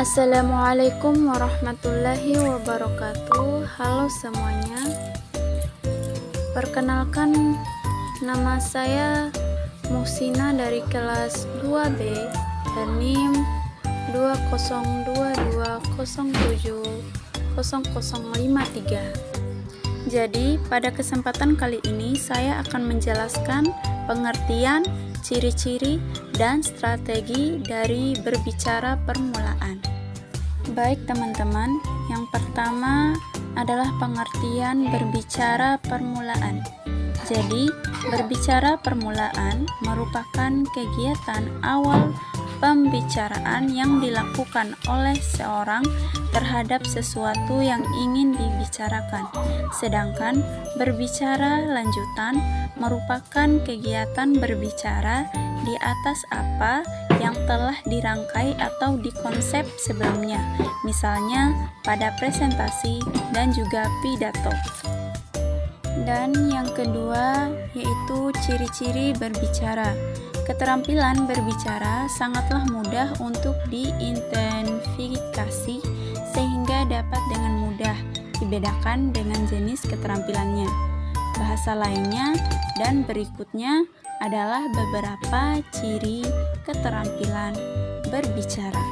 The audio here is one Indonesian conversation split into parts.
Assalamualaikum warahmatullahi wabarakatuh. Halo semuanya. Perkenalkan, nama saya Muhsina dari kelas 2B dan NIM 20220700053. Jadi, pada kesempatan kali ini saya akan menjelaskan pengertian, ciri-ciri, dan strategi dari berbicara permulaan. Baik teman-teman, yang pertama adalah pengertian berbicara permulaan. Jadi, berbicara permulaan merupakan kegiatan awal pembicaraan yang dilakukan oleh seorang terhadap sesuatu yang ingin dibicarakan. Sedangkan berbicara lanjutan merupakan kegiatan berbicara di atas apa yang telah dirangkai atau dikonsep sebelumnya, misalnya pada presentasi dan juga pidato. Dan yang kedua yaitu ciri-ciri berbicara. Keterampilan berbicara sangatlah mudah untuk diidentifikasi sehingga dapat dengan mudah dibedakan dengan jenis keterampilannya. Bahasa lainnya dan berikutnya adalah beberapa ciri keterampilan berbicara.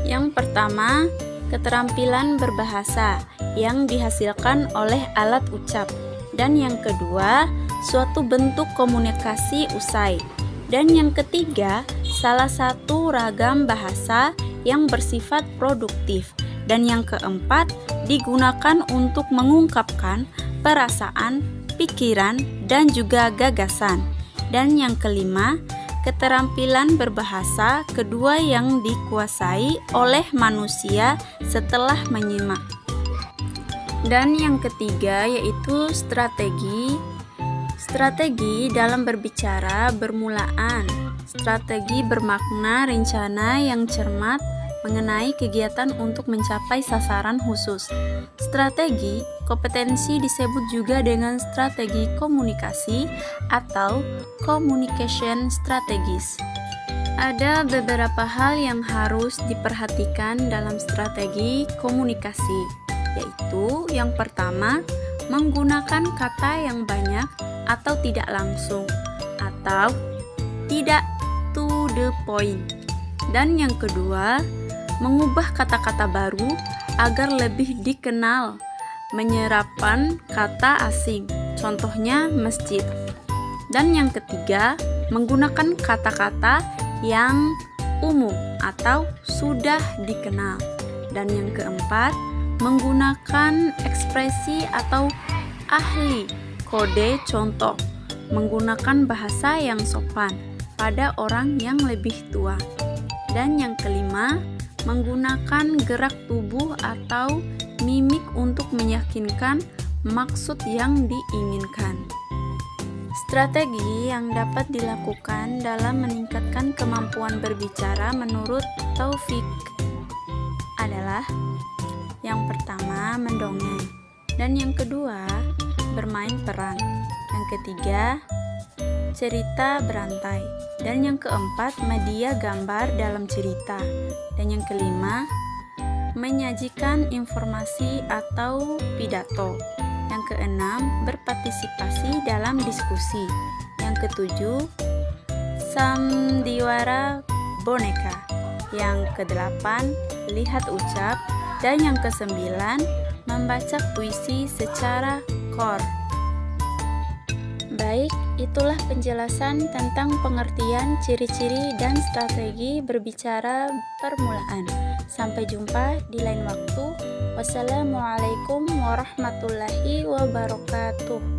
Yang pertama, keterampilan berbahasa yang dihasilkan oleh alat ucap. Dan yang kedua, suatu bentuk komunikasi usai. Dan yang ketiga, salah satu ragam bahasa yang bersifat produktif. Dan yang keempat, digunakan untuk mengungkapkan perasaan, pikiran, dan juga gagasan. Dan yang kelima, keterampilan berbahasa kedua yang dikuasai oleh manusia setelah menyimak. Dan yang ketiga yaitu strategi. Strategi dalam berbicara bermulaan. Strategi bermakna rencana yang cermat mengenai kegiatan untuk mencapai sasaran khusus. Strategi kompetensi disebut juga dengan strategi komunikasi atau communication strategies. Ada beberapa hal yang harus diperhatikan dalam strategi komunikasi, yaitu yang pertama, menggunakan kata yang banyak atau tidak langsung, atau tidak to the point. Dan yang kedua, mengubah kata-kata baru agar lebih dikenal, menyerapkan kata asing, contohnya masjid. Dan yang ketiga, menggunakan kata-kata yang umum atau sudah dikenal. Dan yang keempat, menggunakan ekspresi atau ahli kode contoh, menggunakan bahasa yang sopan pada orang yang lebih tua. Dan yang kelima, menggunakan gerak tubuh atau mimik untuk meyakinkan maksud yang diinginkan. Strategi yang dapat dilakukan dalam meningkatkan kemampuan berbicara menurut Taufik adalah yang pertama, mendongeng, dan yang kedua, bermain peran, yang ketiga, cerita berantai, dan yang keempat, media gambar dalam cerita, dan yang kelima, menyajikan informasi atau pidato, yang keenam, berpartisipasi dalam diskusi, yang ketujuh, sandiwara boneka, yang kedelapan, lihat ucap, dan yang kesembilan, membaca puisi secara core. Baik, itulah penjelasan tentang pengertian, ciri-ciri, dan strategi berbicara permulaan. Sampai jumpa di lain waktu. Wassalamualaikum warahmatullahi wabarakatuh.